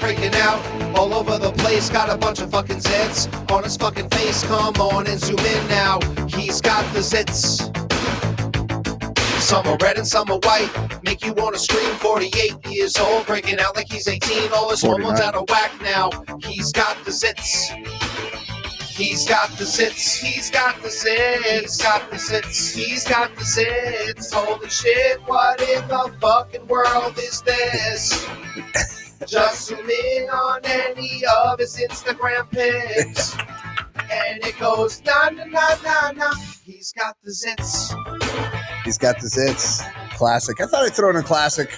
breaking out all over the place. Got a bunch of fucking zits on his fucking face. Come on and zoom in now. He's got the zits. Some are red and some are white. Make you want to scream. 48 years old, breaking out like he's 18. All his hormones out of whack now. He's got the zits. He's got the zits. He's got the zits. He's got the zits. He's got the zits. Holy shit, what in the fucking world is this? Just zoom in on any of his Instagram pics. And it goes na na na na na. He's got the zits. He's got the zits. Classic. I thought I'd throw in a classic.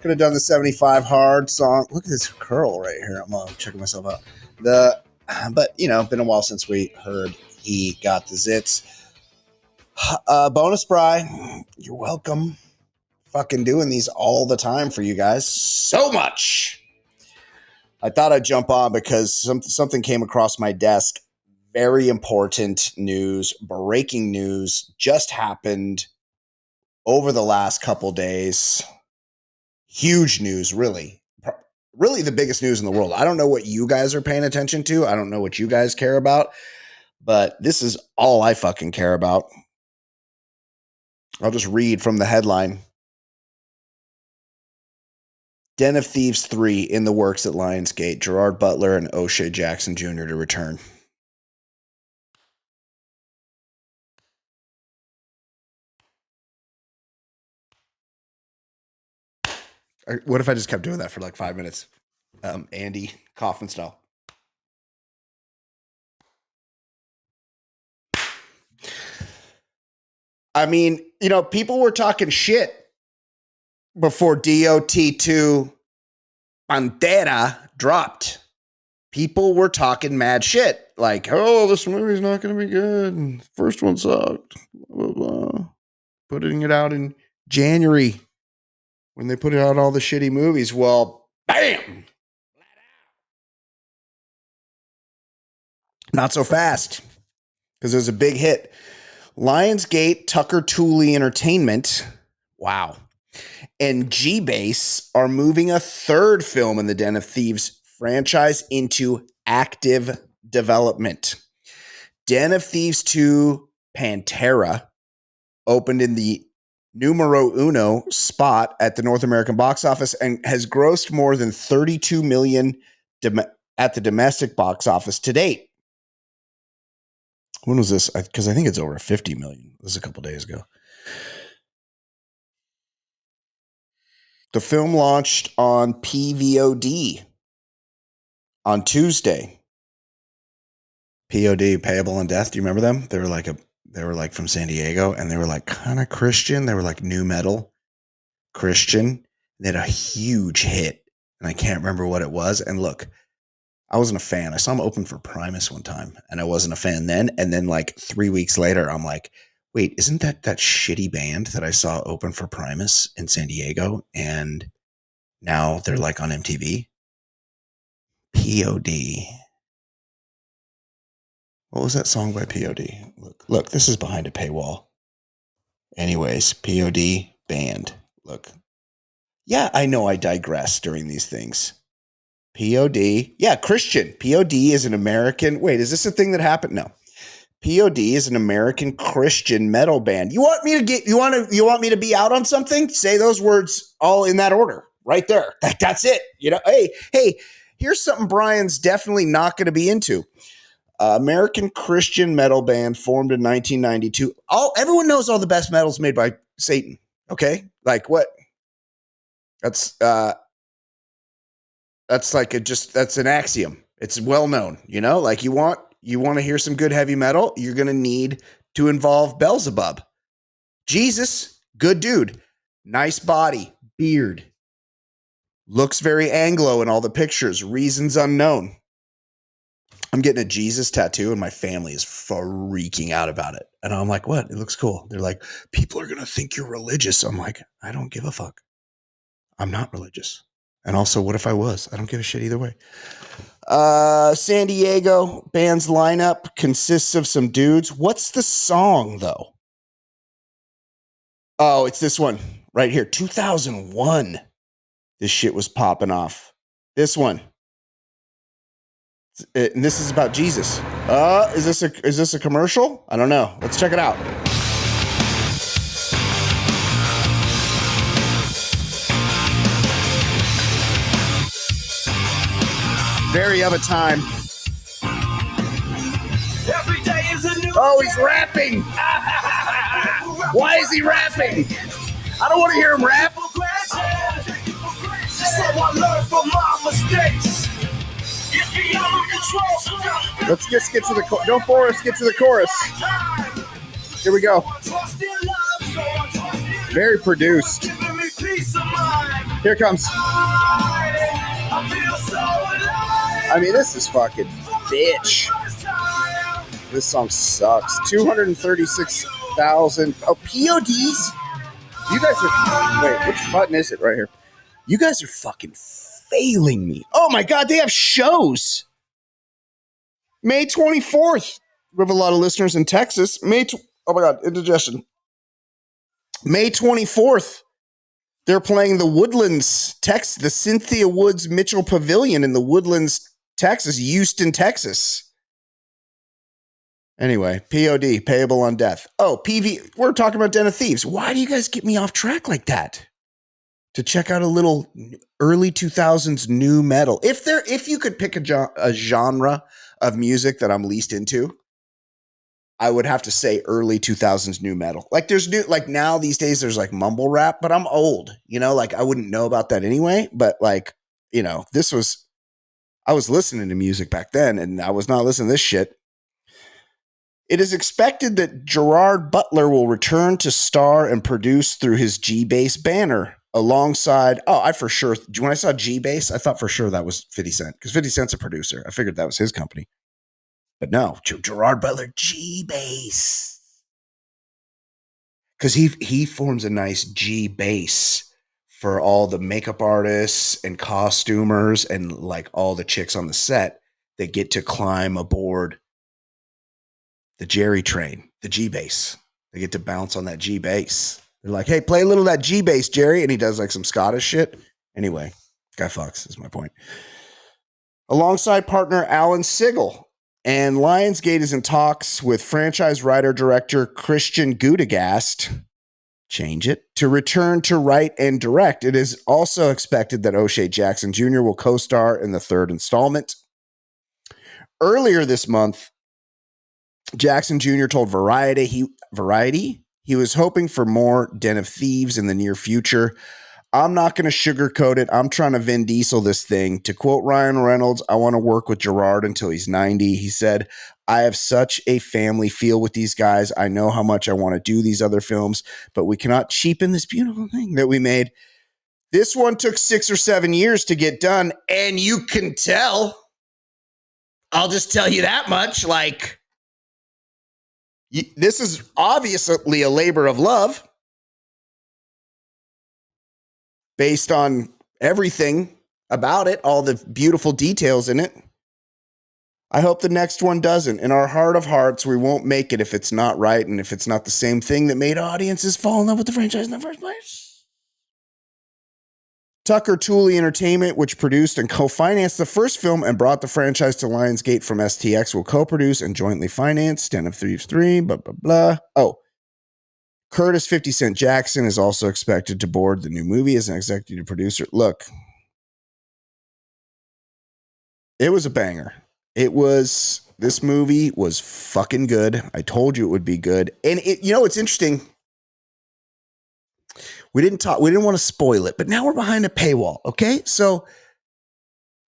Could have done the 75 hard song. Look at this curl right here. I'm checking myself out. But you know, been a while since we heard He Got the Zits. Bonus Bry, you're welcome. Fucking doing these all the time for you guys. So much. I thought I'd jump on because something came across my desk. Very important news, breaking news, just happened over the last couple days. Huge news, really. Really the biggest news in the world. I don't know what you guys are paying attention to. I don't know what you guys care about, but this is all I fucking care about. I'll just read from the headline. Den of Thieves 3 in the works at Lionsgate. Gerard Butler and O'Shea Jackson Jr. to return. What if I just kept doing that for like 5 minutes? Andy Kaufman style. I mean, you know, people were talking shit before DOT2 Pantera dropped. People were talking mad shit. Like, oh, this movie's not going to be good. First one sucked. Blah, blah, blah. Putting it out in January when they put out all the shitty movies. Well, bam! Not so fast, because it was a big hit. Lionsgate, Tucker Tooley Entertainment, wow, and G-Base are moving a third film in the Den of Thieves franchise into active development. Den of Thieves 2 Pantera opened in the numero uno spot at the North American box office and has grossed more than $32 million at the domestic box office to date. When was this? Because I think it's over 50 million. This was a couple days ago. The film launched on PVOD on Tuesday. POD, Payable on Death. Do you remember them? They were like from San Diego, and they were like kind of Christian. They were like new metal Christian. They had a huge hit, and I can't remember what it was. And look, I wasn't a fan. I saw him open for Primus one time, and I wasn't a fan then. And then like 3 weeks later, I'm like, wait, isn't that shitty band that I saw open for Primus in San Diego? And now they're like on MTV. POD. What was that song by POD? Look, this is behind a paywall. Anyways, POD band. Look. Yeah, I know I digress during these things. POD. Yeah, Christian. POD is an American. Wait, is this a thing that happened? No. POD is an American Christian metal band. You want me to be out on something? Say those words all in that order. Right there. That's it. You know, hey, here's something Brian's definitely not going to be into. American Christian metal band formed in 1992. Everyone knows all the best metal's made by Satan. Okay? Like what? That's an axiom. It's well known, you know, like you want to hear some good heavy metal, you're going to need to involve Beelzebub. Jesus, good dude, nice body, beard, looks very Anglo in all the pictures, reasons unknown. I'm getting a Jesus tattoo and my family is freaking out about it. And I'm like, what? It looks cool. They're like, people are going to think you're religious. I'm like, I don't give a fuck. I'm not religious. And also, what if I was? I don't give a shit either way. San Diego band's lineup consists of some dudes. What's the song, though? Oh, it's this one right here. 2001. this shit was popping off. This one. And this is about Jesus. Is this a commercial? I don't know. Let's check it out. Very of a time. Every day is a new Oh, he's rapping. Why is he rapping? I don't want to hear him rap. So I learned from my mistakes. It's beyond control. Let's just get to the don't bore us. Get to the chorus. Here we go. Very produced. Here it comes. I mean, this is fucking bitch. This song sucks. 236,000. Oh, PODs? You guys are... Wait, which button is it right here? You guys are fucking failing me. Oh my God, they have shows. May 24th. We have a lot of listeners in Texas. Oh my God, indigestion. May 24th. They're playing the Woodlands, the Cynthia Woods Mitchell Pavilion in the Woodlands, Texas, Houston, Texas. Anyway, POD, payable on death. Oh, PV, we're talking about Den of Thieves. Why do you guys get me off track like that? To check out a little early 2000s new metal. If you could pick a genre of music that I'm least into, I would have to say early 2000s new metal. Like now these days there's like mumble rap, but I'm old, like I wouldn't know about that anyway. But like, I was listening to music back then and I was not listening to this shit. It is expected that Gerard Butler will return to star and produce through his G-Bass banner alongside, when I saw G-Bass, I thought for sure that was 50 Cent because 50 Cent's a producer. I figured that was his company. But no, Gerard Butler, G-Bass. Because he forms a nice G-Bass for all the makeup artists and costumers and like all the chicks on the set that get to climb aboard the Jerry train, the G-Bass. They get to bounce on that G-Bass. They're like, hey, play a little of that G-Bass, Jerry. And he does like some Scottish shit. Anyway, guy fucks is my point. Alongside partner Alan Sigel. And Lionsgate is in talks with franchise writer-director Christian Gudegast, change it, to return to write and direct. It is also expected that O'Shea Jackson Jr. will co-star in the third installment. Earlier this month, Jackson Jr. told Variety he was hoping for more Den of Thieves in the near future. I'm not going to sugarcoat it. I'm trying to Vin Diesel this thing. To quote Ryan Reynolds, I want to work with Gerard until he's 90. He said, I have such a family feel with these guys. I know how much I want to do these other films, but we cannot cheapen this beautiful thing that we made. This one took 6 or 7 years to get done, and you can tell. I'll just tell you that much. Like, this is obviously a labor of love based on everything about it, all the beautiful details in it. I hope the next one doesn't. In our heart of hearts, we won't make it if it's not right and if it's not the same thing that made audiences fall in love with the franchise in the first place. Tucker Tooley Entertainment, which produced and co-financed the first film and brought the franchise to Lionsgate from STX, will co-produce and jointly finance Den of Thieves 3, blah, blah, blah. Oh, Curtis 50 Cent Jackson is also expected to board the new movie as an executive producer. Look, it was a banger. This movie was fucking good. I told you it would be good. And it's interesting. We didn't want to spoil it, but now we're behind a paywall. Okay. So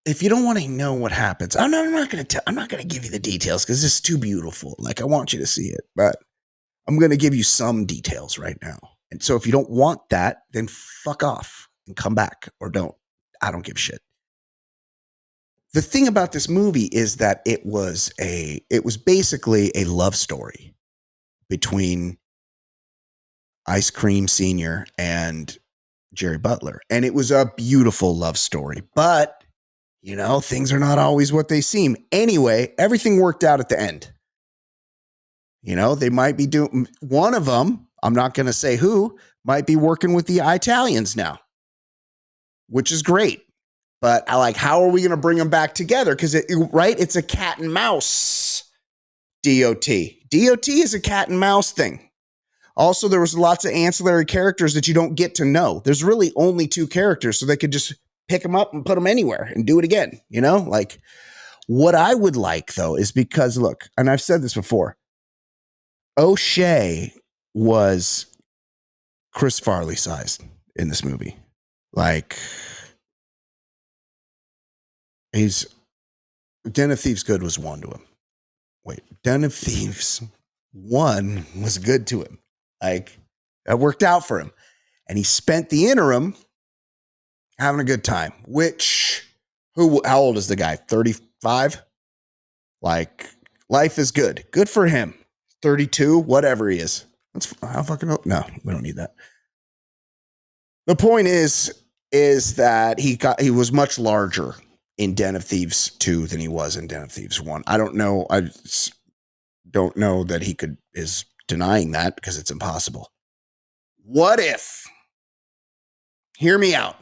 if you don't want to know what happens, I'm not going to give you the details because it's too beautiful. Like I want you to see it, but I'm going to give you some details right now. And so if you don't want that, then fuck off and come back or don't. I don't give a shit. The thing about this movie is that it was basically a love story between Ice Cream Sr. and Jerry Butler. And it was a beautiful love story, but things are not always what they seem. Anyway, everything worked out at the end. They might be doing, one of them, I'm not going to say who, might be working with the Italians now. which is great. But I like, how are we going to bring them back together? Because, right, it's a cat and mouse DOT. DOT is a cat and mouse thing. Also, there was lots of ancillary characters that you don't get to know. There's really only 2 characters, so they could just pick them up and put them anywhere and do it again. You know, like what I would like, though, is because, look, and I've said this before, O'Shea was Chris Farley sized in this movie. Like, he's Den of Thieves good was 1 to him. Wait, Den of Thieves 1 was good to him. Like, that worked out for him. And he spent the interim having a good time, which, how old is the guy? 35? Like, life is good. Good for him. 32, whatever he is. That's how fucking old. No, we don't need that. The point is that he was much larger in Den of Thieves 2 than he was in Den of Thieves 1. I don't know. I don't know that he is denying that because it's impossible. What if, hear me out.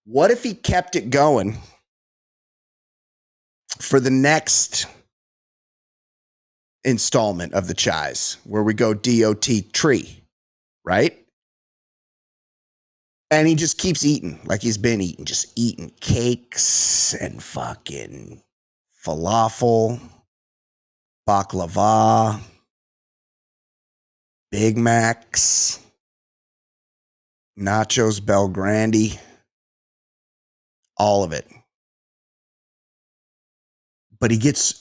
What if he kept it going for the next installment of the Chais, where we go DOT tree, right? And he just keeps eating like he's been eating, just eating cakes and fucking falafel, baklava, Big Macs, nachos Belgrande, all of it. But he gets,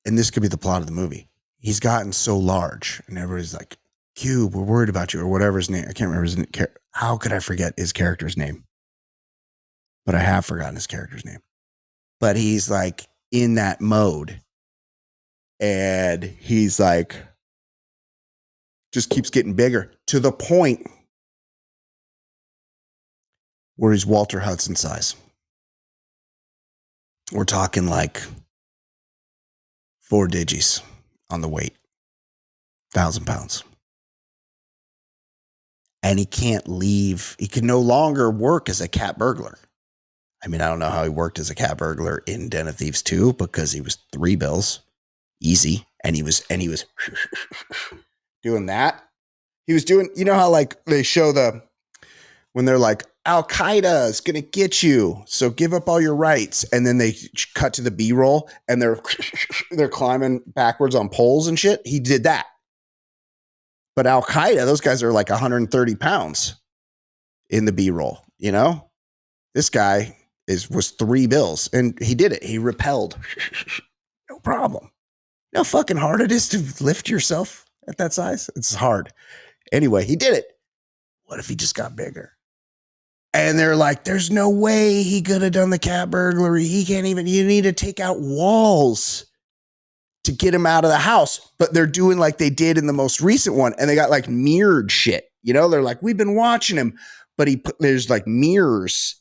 and this could be the plot of the movie. He's gotten so large, and everybody's like, Cube, we're worried about you, or whatever his name. I can't remember his name. How could I forget his character's name? But I have forgotten his character's name. But he's like in that mode. And he's like, just keeps getting bigger to the point where he's Walter Hudson size. We're talking like 4 digits on the weight, 1,000 pounds. And he can't leave. He can no longer work as a cat burglar. I mean, I don't know how he worked as a cat burglar in Den of Thieves 2 because he was 3 bills, easy. And he was doing that. He was doing, you know how like they show when they're like, Al Qaeda is going to get you, so give up all your rights. And then they cut to the B-roll and they're climbing backwards on poles and shit. He did that. But Al Qaeda, those guys are like 130 pounds in the B-roll, you know? This guy was 3 bills and he did it. He repelled. No problem. You know how fucking hard it is to lift yourself at that size? It's hard. Anyway, he did it. What if he just got bigger? And they're like, there's no way he could have done the cat burglary. He can't even, you need to take out walls to get him out of the house. But they're doing like they did in the most recent one. And they got like mirrored shit. You know, they're like, we've been watching him. But there's like mirrors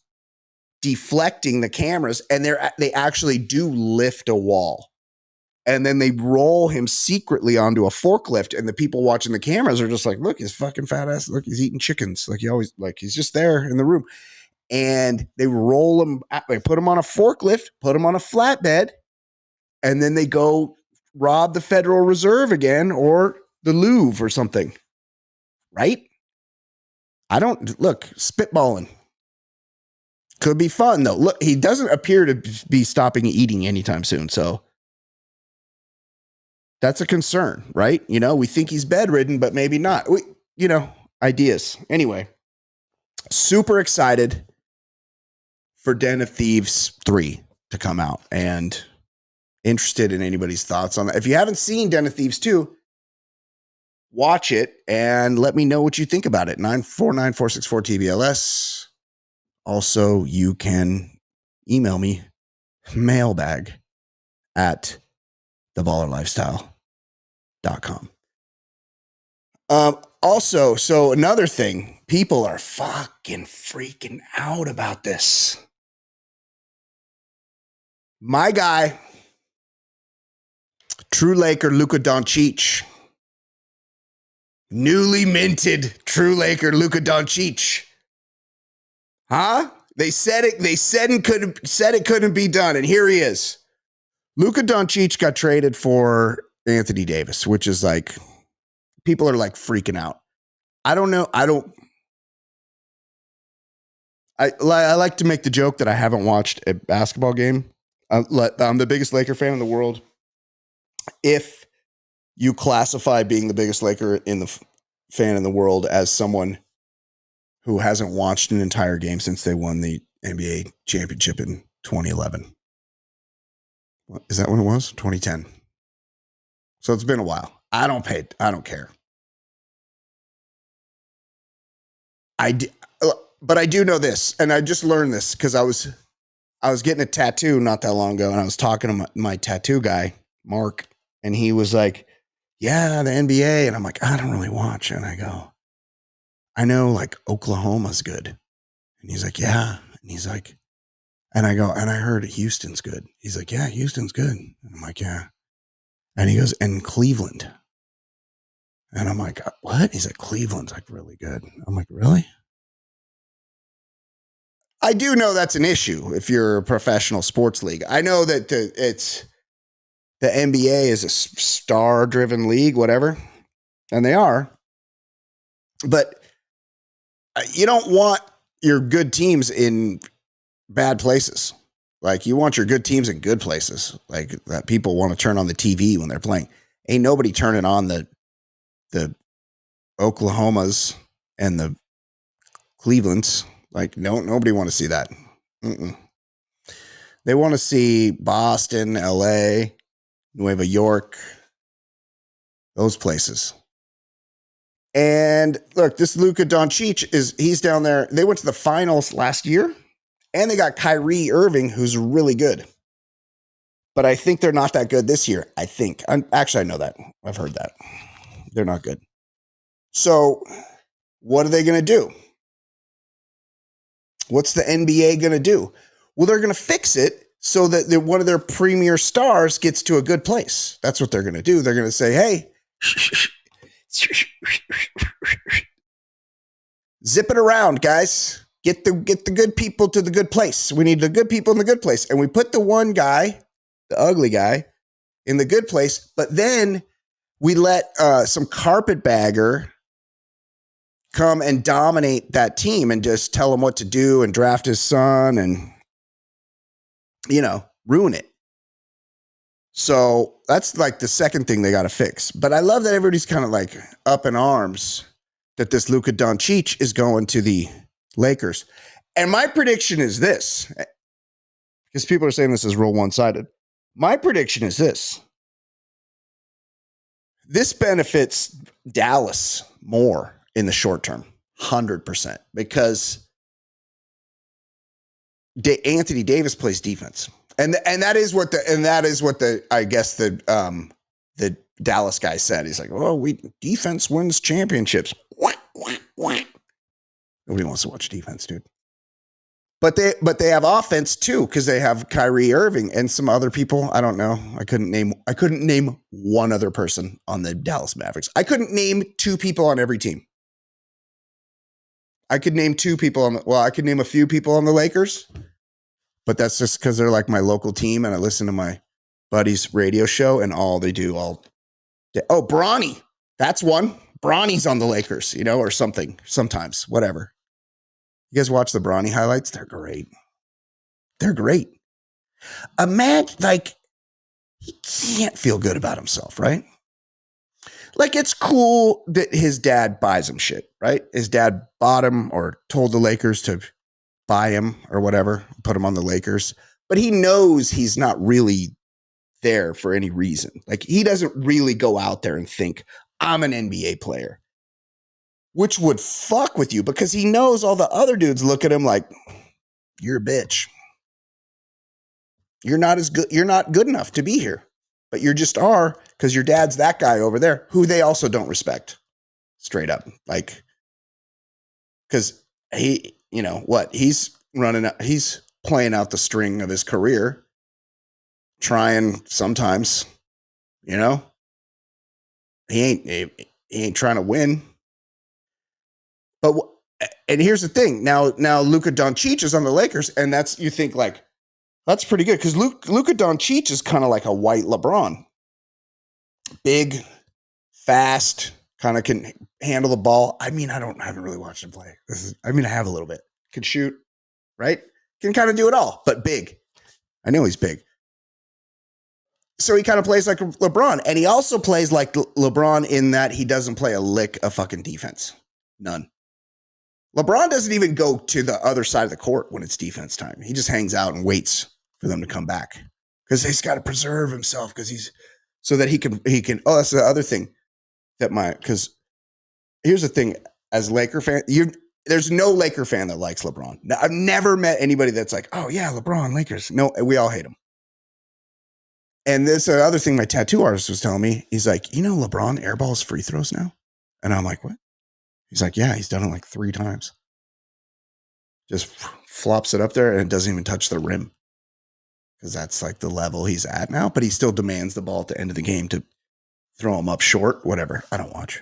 deflecting the cameras. And they actually do lift a wall. And then they roll him secretly onto a forklift. And the people watching the cameras are just like, look, his fucking fat ass. Look, he's eating chickens. Like he's just there in the room. And they roll him. They put him on a forklift, put him on a flatbed. And then they go rob the Federal Reserve again or the Louvre or something. Right? Spitballing. Could be fun though. Look, he doesn't appear to be stopping eating anytime soon. So that's a concern, right? You know, we think he's bedridden, but maybe not. Ideas. Anyway, super excited for Den of Thieves 3 to come out and interested in anybody's thoughts on that. If you haven't seen Den of Thieves 2, watch it and let me know what you think about it. 949-464-TBLS. Also, you can email me mailbag at theballerlifestyle.com. Also, so another thing, people are fucking freaking out about this. My guy, true Laker Luka Doncic, newly minted true Laker Luka Doncic Huh? They said it. They said it couldn't be done, and here he is. Luka Doncic got traded for Anthony Davis, which is like people are like freaking out. I don't know. I like to make the joke that I haven't watched a basketball game. I'm the biggest Laker fan in the world. If you classify being the biggest Laker fan in the world as someone who hasn't watched an entire game since they won the NBA championship in 2011. Is that when it was? 2010. So it's been a while. I don't care. But I do know this, and I just learned this because I was getting a tattoo not that long ago, and I was talking to my tattoo guy, Mark, and he was like, yeah, the NBA. And I'm like, I don't really watch. And I go, I know like Oklahoma's good. And he's like, yeah. And he's like, and I go, and I heard Houston's good. He's like, yeah, Houston's good. And I'm like, yeah. And he goes, and Cleveland. And I'm like, what? He's like, Cleveland's like really good. I'm like, really? I do know that's an issue if you're a professional sports league. I know that the NBA is a star-driven league, whatever, and they are. But you don't want your good teams in bad places. Like you want your good teams in good places, like that people want to turn on the TV when they're playing. Ain't nobody turning on the Oklahomas and the Clevelands. Like nobody want to see that. Mm-mm. They want to see Boston, LA, Nueva York, those places. And look, this Luka Doncic he's down there. They went to the finals last year, and they got Kyrie Irving, who's really good. But I think they're not that good this year. I think. I know that. I've heard that. They're not good. So what are they going to do? What's the NBA going to do? Well, they're going to fix it so that one of their premier stars gets to a good place. That's what they're going to do. They're going to say, hey, zip it around, guys. Get the good people to the good place. We need the good people in the good place. And we put the one guy, the ugly guy, in the good place. But then we let some carpetbagger come and dominate that team and just tell him what to do and draft his son and, ruin it. So that's like the second thing they got to fix. But I love that everybody's kind of like up in arms that this Luka Doncic is going to the Lakers. And my prediction is this, because people are saying this is real one-sided. My prediction is this. This benefits Dallas more in the short term, 100%, because Anthony Davis plays defense. And that is what I guess the Dallas guy said. He's like, "Oh, defense wins championships." Nobody wants to watch defense, dude. But they have offense too, because they have Kyrie Irving and some other people. I don't know. I couldn't name one other person on the Dallas Mavericks. I couldn't name two people on every team. I could name two people I could name a few people on the Lakers. But that's just because they're like my local team, and I listen to my buddy's radio show, and all they do all day. Oh, Bronny. That's one. Bronny's on the Lakers, or something. Sometimes, whatever. You guys watch the Bronny highlights? They're great. They're great. Imagine, like, he can't feel good about himself, right? Like, it's cool that his dad buys him shit, right? His dad bought him or told the Lakers to buy him or whatever, put him on the Lakers. But he knows he's not really there for any reason. Like, he doesn't really go out there and think, I'm an NBA player, which would fuck with you because he knows all the other dudes look at him like, you're a bitch. You're not as good. You're not good enough to be here, but you just are because your dad's that guy over there who they also don't respect straight up. Like, because he, he's he's playing out the string of his career, trying sometimes, he ain't trying to win. But And here's the thing. Now Luka Doncic is on the Lakers, and you think like, that's pretty good because Luka Doncic is kind of like a white LeBron. Big, fast, kind of can handle the ball. I mean, I haven't really watched him play. I have a little bit. Can shoot, right? Can kind of do it all, but big. I know he's big. So he kind of plays like LeBron. And he also plays like LeBron in that he doesn't play a lick of fucking defense. None. LeBron doesn't even go to the other side of the court when it's defense time. He just hangs out and waits for them to come back because he's got to preserve himself so that he can. Oh, that's the other thing because here's the thing. As Laker fan, there's no Laker fan that likes LeBron. Now, I've never met anybody that's like, oh yeah, LeBron, Lakers. No, we all hate him. And this other thing my tattoo artist was telling me, he's like, LeBron airballs free throws now? And I'm like, what? He's like, yeah, he's done it like 3 times. Just flops it up there and it doesn't even touch the rim. Because that's like the level he's at now. But he still demands the ball at the end of the game to throw him up short, whatever. I don't watch.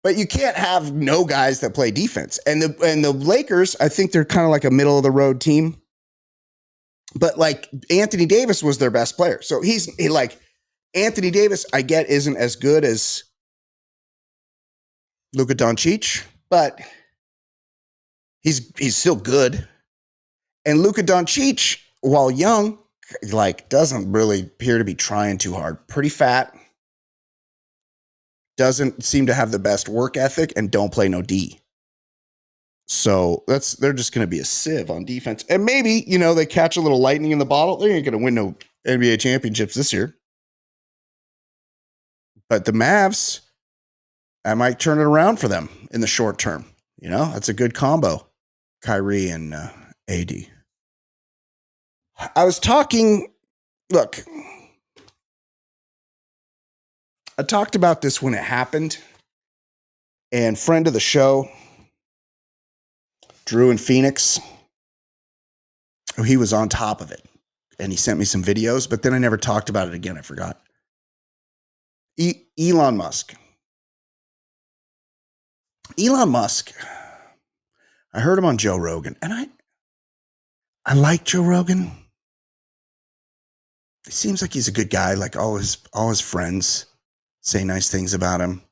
But you can't have no guys that play defense. And the Lakers, I think they're kind of like a middle of the road team. But like Anthony Davis was their best player. So he's like Anthony Davis, I get isn't as good as Luka Doncic, but he's still good. And Luka Doncic, while young, like doesn't really appear to be trying too hard. Pretty fat. Doesn't seem to have the best work ethic and don't play no D. So they're just going to be a sieve on defense. And maybe, they catch a little lightning in the bottle. They ain't going to win no NBA championships this year. But the Mavs, I might turn it around for them in the short term. That's a good combo. Kyrie and AD. I was talking, look, I talked about this when it happened. And friend of the show, Drew in Phoenix, he was on top of it. And he sent me some videos, but then I never talked about it again. I forgot. Elon Musk. Elon Musk, I heard him on Joe Rogan, and I like Joe Rogan. He seems like he's a good guy. Like all his friends say nice things about him.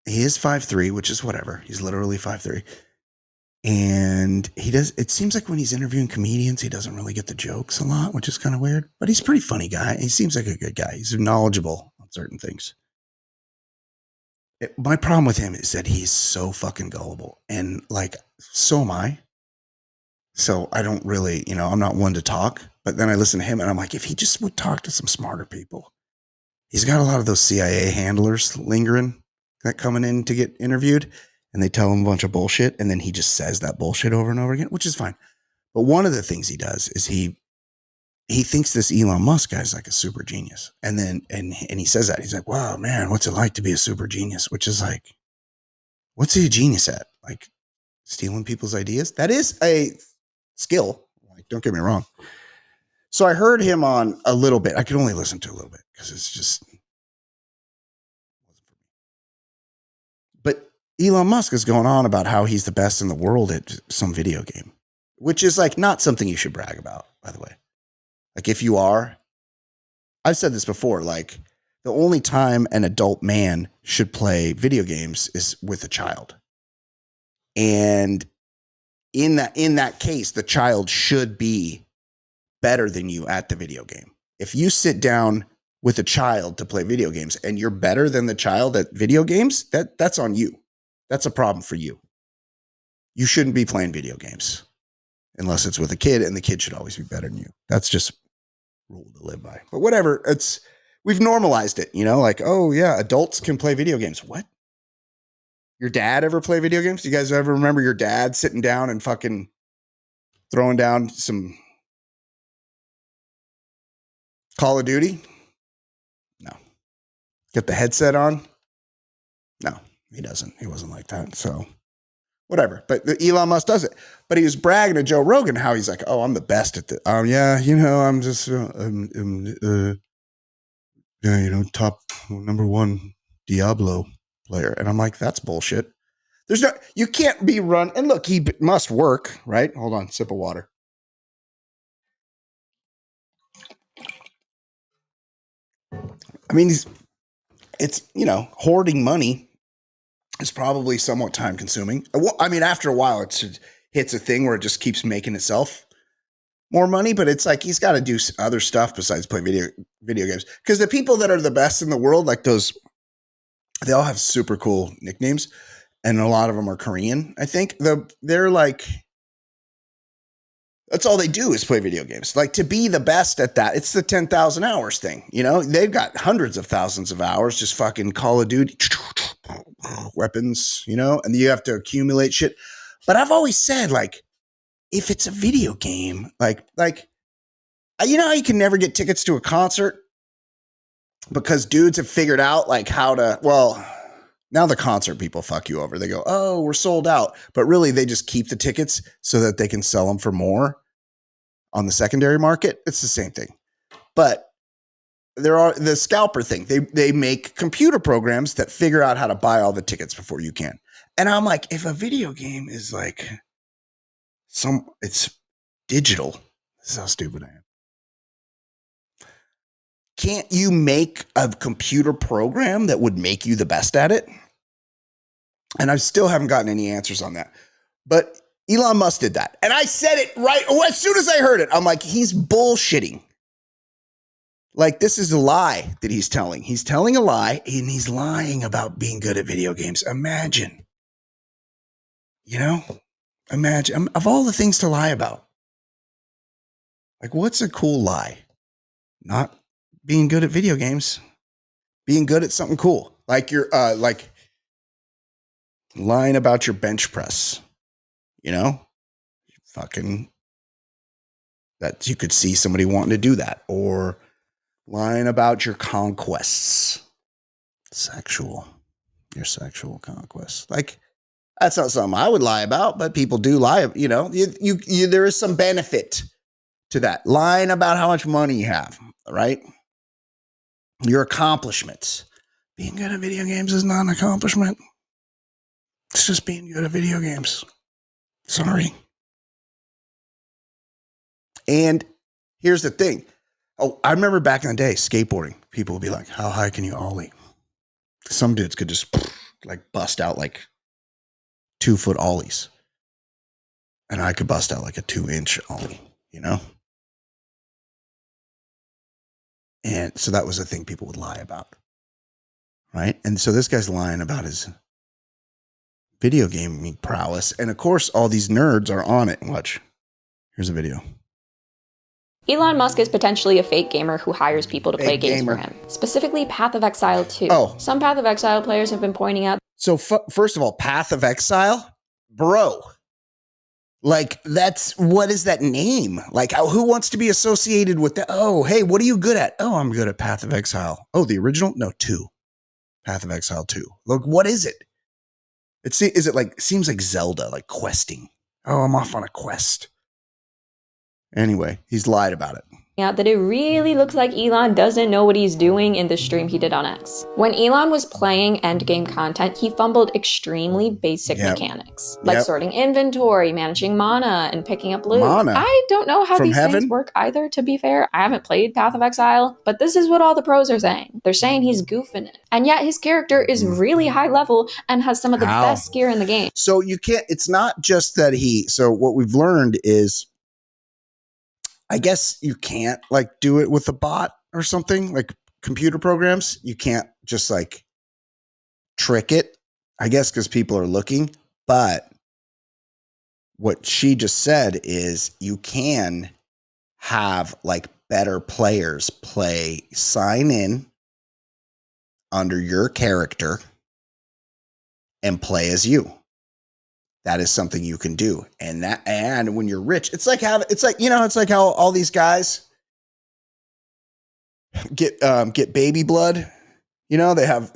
He is 5'3", which is whatever. He's literally 5'3". And it seems like when he's interviewing comedians, he doesn't really get the jokes a lot, which is kind of weird. But he's a pretty funny guy. He seems like a good guy. He's knowledgeable on certain things. My problem with him is that he's so fucking gullible. And like, so am I. So I don't really, I'm not one to talk. But then I listen to him and I'm like, if he just would talk to some smarter people. He's got a lot of those CIA handlers lingering that coming in to get interviewed. And they tell him a bunch of bullshit. And then he just says that bullshit over and over again, which is fine. But one of the things he does is he thinks this Elon Musk guy is like a super genius. And then, and he says that he's like, wow, man, what's it like to be a super genius? Which is like, what's he a genius at? Like stealing people's ideas? That is a skill. Like, don't get me wrong. So I heard him on a little bit. I could only listen to a little bit because it's just. But Elon Musk is going on about how he's the best in the world at some video game, which is like not something you should brag about, by the way. Like if you are, I've said this before, like the only time an adult man should play video games is with a child. And in that case, the child should be better than you at the video game. If you sit down with a child to play video games and you're better than the child at video games, that's on you. That's a problem for you. You shouldn't be playing video games unless it's with a kid, and the kid should always be better than you. That's just rule to live by. But whatever, we've normalized it, like, oh yeah, adults can play video games. What? Your dad ever play video games? Do you guys ever remember your dad sitting down and fucking throwing down some Call of Duty? No. Get the headset on? No, he doesn't. He wasn't like that. So whatever. But Elon Musk does it. But he was bragging to Joe Rogan how he's like, oh, I'm the best at this. Yeah, I'm just, top number 1 Diablo player. And I'm like, that's bullshit. There's no, you can't be run. And look, he must work, right? Hold on, sip of water. I mean, it's, hoarding money is probably somewhat time consuming. I mean, after a while, it hits a thing where it just keeps making itself more money, but it's like he's got to do other stuff besides play video games. Because the people that are the best in the world, like those, they all have super cool nicknames, and a lot of them are Korean. I think they're like, that's all they do is play video games. Like, to be the best at that, it's the 10,000 hours thing. They've got hundreds of thousands of hours just fucking Call of Duty weapons, and you have to accumulate shit. But I've always said, like, if it's a video game, like how you can never get tickets to a concert because dudes have figured out like how to, well, now the concert people fuck you over. They go, oh, we're sold out. But really, they just keep the tickets so that they can sell them for more on the secondary market. It's the same thing. But there are the scalper thing. They make computer programs that figure out how to buy all the tickets before you can. And I'm like, if a video game is like it's digital. This is how stupid I am. Can't you make a computer program that would make you the best at it? And I still haven't gotten any answers on that. But Elon Musk did that. And I said it right as soon as I heard it. I'm like, he's bullshitting. Like, this is a lie that he's telling. He's telling a lie, and he's lying about being good at video games. Imagine. Imagine. Of all the things to lie about. Like, what's a cool lie? Not being good at video games. Being good at something cool. Like you're like lying about your bench press. Fucking that you could see somebody wanting to do that. Or lying about your conquests. Your sexual conquests. Like, that's not something I would lie about, but people do lie. There is some benefit to that. Lying about how much money you have, right? Your accomplishments. Being good at video games is not an accomplishment. It's just being good at video games. Sorry. And here's the thing. Oh, I remember back in the day, skateboarding. People would be like, how high can you ollie? Some dudes could just like bust out like 2-foot ollies. And I could bust out like a 2-inch ollie, And so that was a thing people would lie about. Right? And so this guy's lying about his video gaming prowess. And of course, all these nerds are on it. Watch. Here's a video. Elon Musk is potentially a fake gamer who hires people to play games for him. Specifically, Path of Exile 2. Oh. Some Path of Exile players have been pointing out. So first of all, Path of Exile? Bro. Like, what is that name? Like, who wants to be associated with that? Oh, hey, what are you good at? Oh, I'm good at Path of Exile. Oh, the original? No, 2. Path of Exile 2. Look, what is it? Seems like Zelda, like questing. Oh, I'm off on a quest. Anyway, he's lied about it. Out that it really looks like Elon doesn't know what he's doing in the stream he did on X. When Elon was playing endgame content, he fumbled extremely basic mechanics, like sorting inventory, managing mana, and picking up loot. I don't know how these things work either, to be fair. I haven't played Path of Exile, but this is what all the pros are saying. They're saying he's goofing it. And yet his character is really high level and has some of the best gear in the game. So it's not just that so what we've learned is, I guess you can't like do it with a bot or something, like computer programs. You can't just like trick it, I guess, because people are looking. But what she just said is you can have like better players sign in under your character and play as you. That is something you can do. And when you're rich, it's like how all these guys get baby blood. They have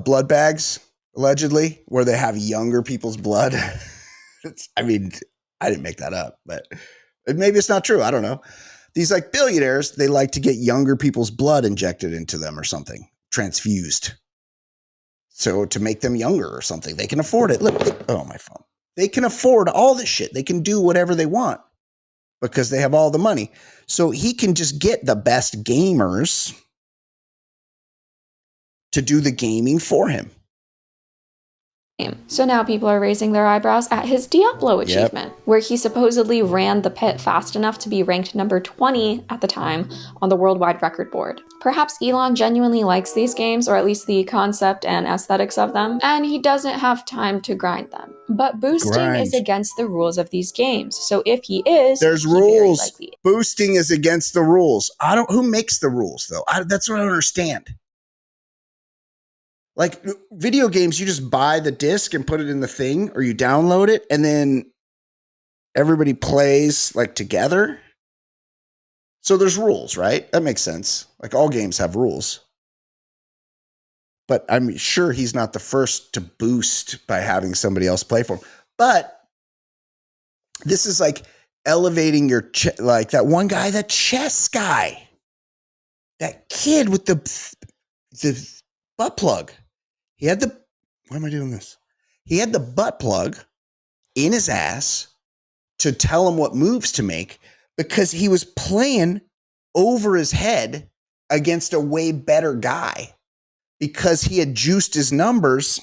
blood bags, allegedly, where they have younger people's blood. I didn't make that up, but maybe it's not true. I don't know. These like billionaires, they like to get younger people's blood injected into them or something, transfused. So to make them younger or something, they can afford it. Look, my phone. They can afford all this shit. They can do whatever they want because they have all the money. So he can just get the best gamers to do the gaming for him. So now people are raising their eyebrows at his Diablo achievement, where he supposedly ran the pit fast enough to be ranked number 20 at the time on the worldwide record board. Perhaps Elon genuinely likes these games, or at least the concept and aesthetics of them, and he doesn't have time to grind them. But boosting is against the rules of these games, so if he is, there's rules. Boosting is against the rules. Who makes the rules though? That's what I don't understand. Like video games, you just buy the disc and put it in the thing, or you download it, and then everybody plays like together. So there's rules, right? That makes sense. Like all games have rules. But I'm sure he's not the first to boost by having somebody else play for him. But this is like elevating your, like that one guy, that chess guy, that kid with the butt plug. He had why am I doing this? He had the butt plug in his ass to tell him what moves to make because he was playing over his head against a way better guy because he had juiced his numbers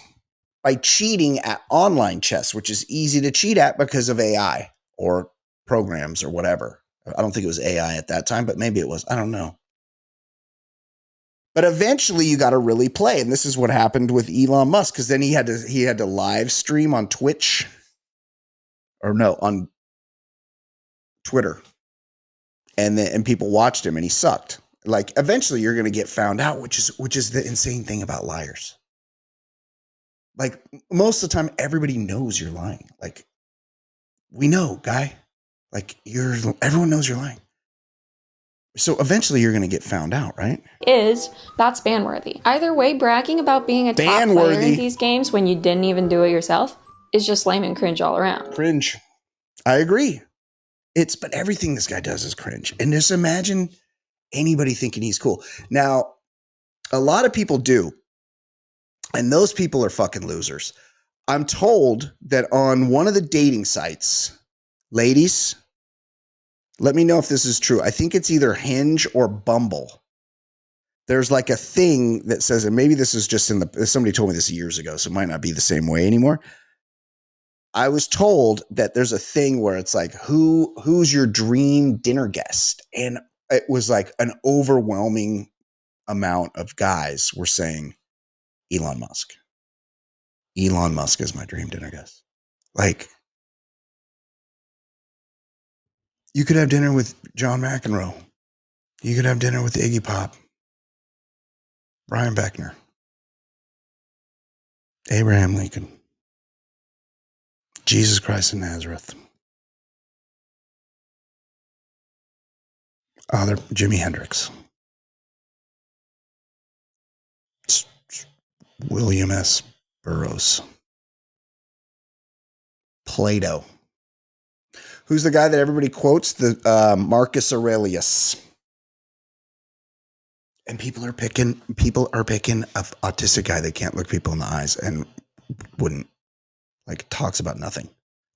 by cheating at online chess, which is easy to cheat at because of AI or programs or whatever. I don't think it was AI at that time, but maybe it was. I don't know. But eventually you got to really play. And this is what happened with Elon Musk, because then he had to live stream on Twitch. Or no, on Twitter. And people watched him and he sucked. Like eventually you're going to get found out, which is the insane thing about liars. Like most of the time everybody knows you're lying. Like we know, guy. Like everyone knows you're lying. So eventually you're going to get found out, right? That's ban-worthy. Either way, bragging about being a top player in these games when you didn't even do it yourself is just lame and cringe all around. Cringe. I agree. But everything this guy does is cringe. And just imagine anybody thinking he's cool. Now, a lot of people do. And those people are fucking losers. I'm told that on one of the dating sites, ladies, let me know if this is true. I think it's either Hinge or Bumble. There's like a thing that says, and maybe this is just somebody told me this years ago, so it might not be the same way anymore. I was told that there's a thing where it's like, who's your dream dinner guest? And it was like an overwhelming amount of guys were saying Elon Musk. Elon Musk is my dream dinner guest. Like, you could have dinner with John McEnroe. You could have dinner with Iggy Pop, Brian Beckner, Abraham Lincoln, Jesus Christ of Nazareth, Jimi Hendrix, William S. Burroughs, Plato. Who's the guy that everybody quotes? The Marcus Aurelius. And people are picking an autistic guy that can't look people in the eyes and wouldn't, like, talks about nothing.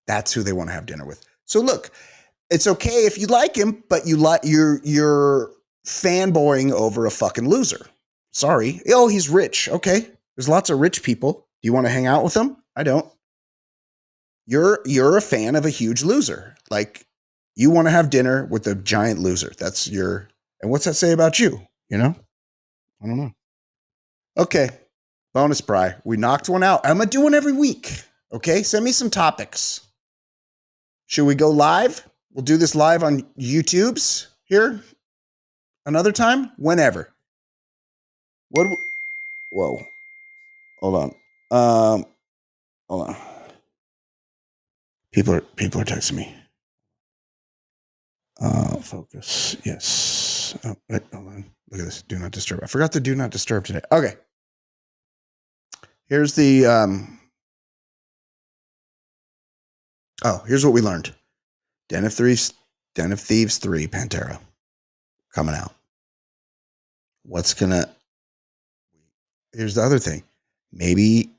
That's who they want to have dinner with. So look, it's okay if you like him, but you're fanboying over a fucking loser. Sorry. Oh, he's rich. Okay. There's lots of rich people. Do you want to hang out with them? I don't. You're a fan of a huge loser. Like, you want to have dinner with a giant loser. And what's that say about you? You know? I don't know. Okay. Bonus Bri. We knocked one out. I'm going to do one every week. Okay? Send me some topics. Should we go live? We'll do this live on YouTube's here another time? Whenever. Whoa. Hold on. Hold on. People are texting me. Focus. Yes. Oh, wait, hold on. Look at this. Do not disturb. I forgot to do not disturb today. Okay. Here's the here's what we learned. Den of Thieves 3 Pantera coming out. Here's the other thing. Maybe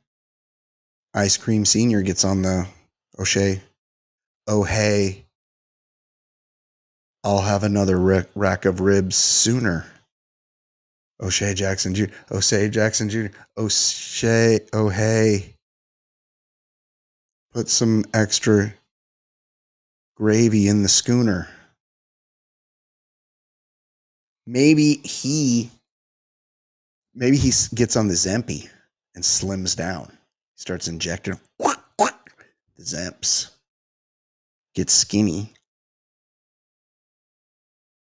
Ice Cream Senior gets on the O'Shea. Oh, hey, I'll have another rack of ribs sooner. O'Shea Jackson Jr. O'Shea Jackson Jr. O'Shea. Oh, hey. Put some extra gravy in the schooner. Maybe he gets on the Zempi and slims down. He starts injecting the Zemps. Gets skinny.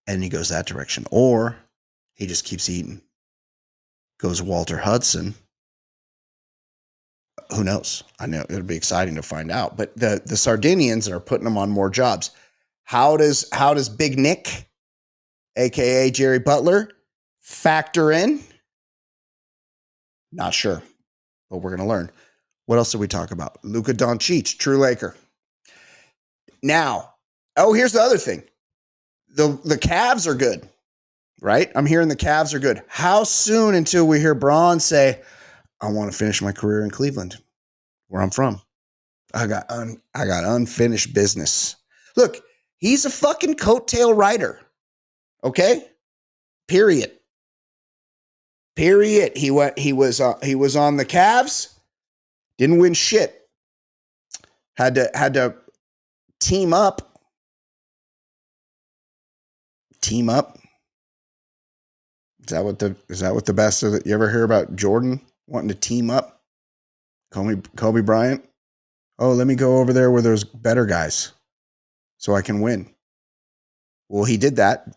And he goes that direction. Or he just keeps eating. Goes Walter Hudson. Who knows? I know it'll be exciting to find out. But the Sardinians are putting him on more jobs. How does Big Nick, aka Jerry Butler, factor in? Not sure, but we're gonna learn. What else did we talk about? Luka Doncic, true Laker. Now, here's the other thing. The Cavs are good, right? I'm hearing the Cavs are good. How soon until we hear Braun say, I want to finish my career in Cleveland, where I'm from? I got unfinished business. Look, he's a fucking coattail rider. Okay? Period. He was on the Cavs, didn't win shit. Had to team up. Team up. Is that what the best of it? You ever hear about Jordan wanting to team up? Kobe Bryant. Oh, let me go over there where there's better guys so I can win. Well, he did that.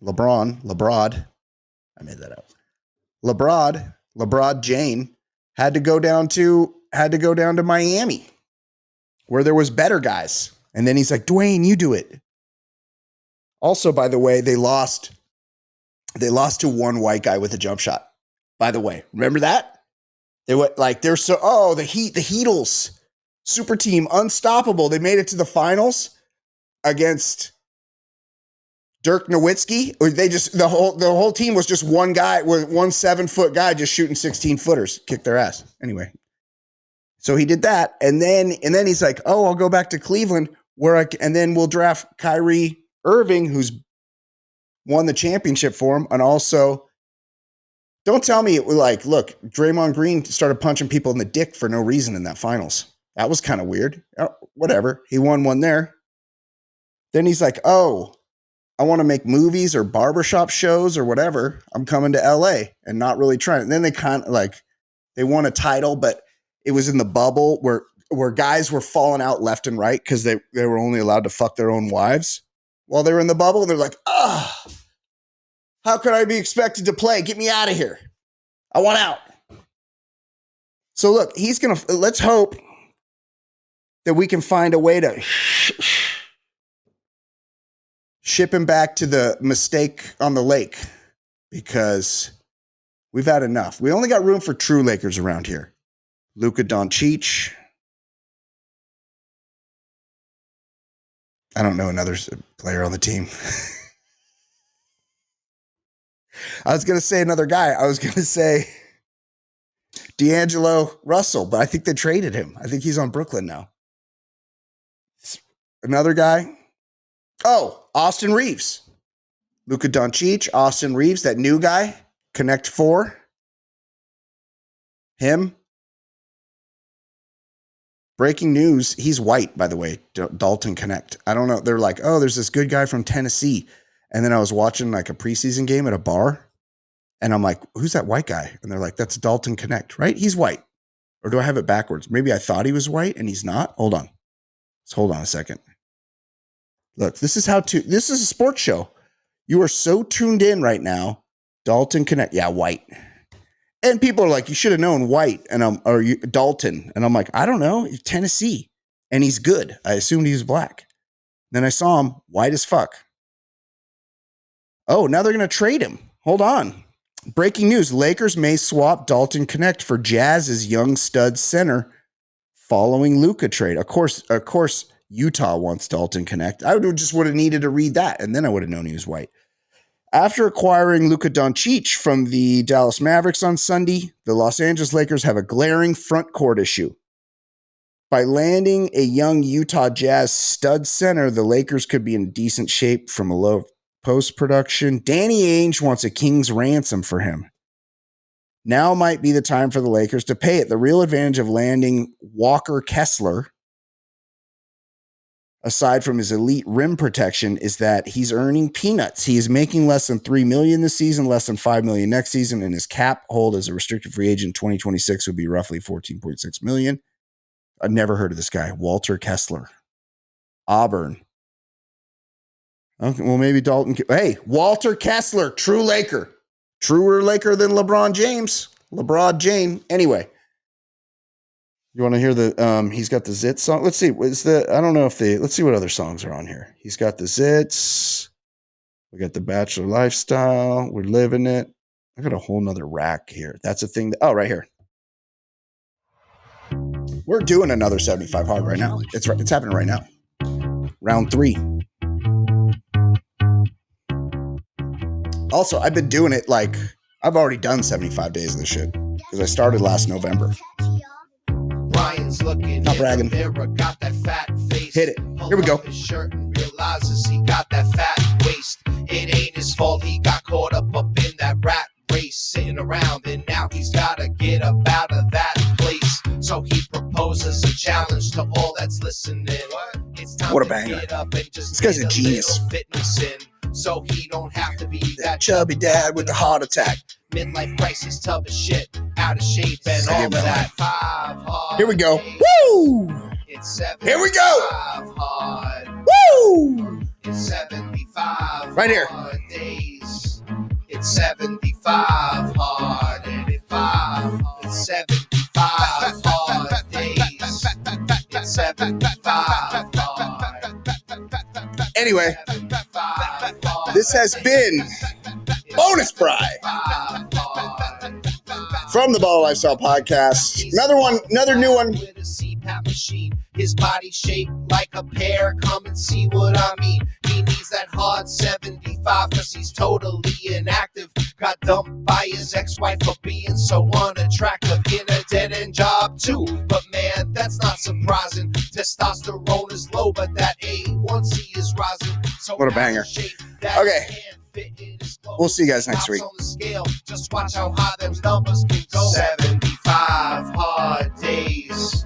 LeBron, I made that up. LeBron Jane had to go down to Miami where there was better guys. And then he's like, Dwayne, you do it. Also, by the way, they lost to one white guy with a jump shot. By the way, remember that? They went like the Heatles, super team, unstoppable. They made it to the finals against Dirk Nowitzki. Or the whole team was just one guy, with one 7-foot guy just shooting 16-footers, kicked their ass. Anyway, so he did that, and then he's like, "Oh, I'll go back to Cleveland and then we'll draft Kyrie Irving, who's won the championship for him, and also." Don't tell me it was like, look, Draymond Green started punching people in the dick for no reason in that finals. That was kind of weird. Whatever. He won one there. Then he's like, oh, I want to make movies or barbershop shows or whatever. I'm coming to LA and not really trying. And then they kind of like, they won a title, but it was in the bubble where guys were falling out left and right because they were only allowed to fuck their own wives while they were in the bubble. And they're like, how could I be expected to play? Get me out of here. I want out. So look, let's hope that we can find a way to ship him back to the mistake on the lake, because we've had enough. We only got room for true Lakers around here. Luka Doncic. I don't know another player on the team. I was going to say another guy. I was going to say D'Angelo Russell, but I think they traded him. I think he's on Brooklyn now. Another guy. Oh, Austin Reeves. Luka Doncic, Austin Reeves, that new guy. Connect 4. Him. Breaking news. He's white, by the way. Dalton Connect. I don't know. They're like, oh, there's this good guy from Tennessee. And then I was watching like a preseason game at a bar. And I'm like, who's that white guy? And they're like, that's Dalton Connect, right? He's white. Or do I have it backwards? Maybe I thought he was white and he's not. Hold on. Let's hold on a second. Look, this is a sports show. You are so tuned in right now. Dalton Connect. Yeah, white. And people are like, you should have known white. And Dalton. And I'm like, I don't know. He's Tennessee. And he's good. I assumed he was black. Then I saw him white as fuck. Oh, now they're going to trade him. Hold on. Breaking news. Lakers may swap Dalton Connect for Jazz's young stud center following Luka trade. Of course, Utah wants Dalton Connect. I would have needed to read that, and then I would have known he was white. After acquiring Luka Doncic from the Dallas Mavericks on Sunday, the Los Angeles Lakers have a glaring front court issue. By landing a young Utah Jazz stud center, the Lakers could be in decent shape from a low post production. Danny Ainge wants a king's ransom for him. Now might be the time for the Lakers to pay it. The real advantage of landing Walker Kessler, aside from his elite rim protection, is that he's earning peanuts. He is making less than $3 million this season, less than $5 million next season, and his cap hold as a restricted free agent in 2026 would be roughly $14.6 million. I've never heard of this guy, Walter Kessler, Auburn. Okay, well, maybe Dalton. Hey, Walter Kessler, true Laker, truer Laker than LeBron James. Anyway. You want to hear the, he's got the Zits song. Let's see. Let's see what other songs are on here. He's got the Zits. We got the Bachelor Lifestyle. We're living it. I got a whole nother rack here. That's a thing. Right here. We're doing another 75 hard right now. It's happening right now. Round 3. Also, I've been doing it I've already done 75 days of this shit because I started last November. Ryan's looking Not bragging. in the mirror, got that fat face. Hit it. Here we go. His shirt and realizes he got that fat waist. It ain't his fault he got caught up in that rat race, sitting around, and now he's gotta get up out of that place. So he proposes a challenge to all that's listening. It's time What a to banger. get up and just This guy's get a genius. little fitness in, so he don't have to be that Chubby dad with a heart attack. midlife crisis, tub of shit, out of shape, and all of that. 5 hard Here we go. days. Woo! It's 75 Here we go. hard. Woo! It's 75 Right here. hard days. It's 75 hard. It's 75 hard days. It's 75 hard. Anyway, 75 hard. this has been Bonus Bri from the Ball Lifestyle Podcast. Another new one. With a CPAP machine, his body shaped like a pear. Come and see what I mean. He needs that hard 75 because he's totally inactive. Got dumped by his ex-wife for being so unattractive in a dead-end job too. But man, that's not surprising. Testosterone is low, but that A1C is rising. So What a banger. Okay. We'll see you guys next week. On the scale, just watch how high them numbers can go. 75 hard days.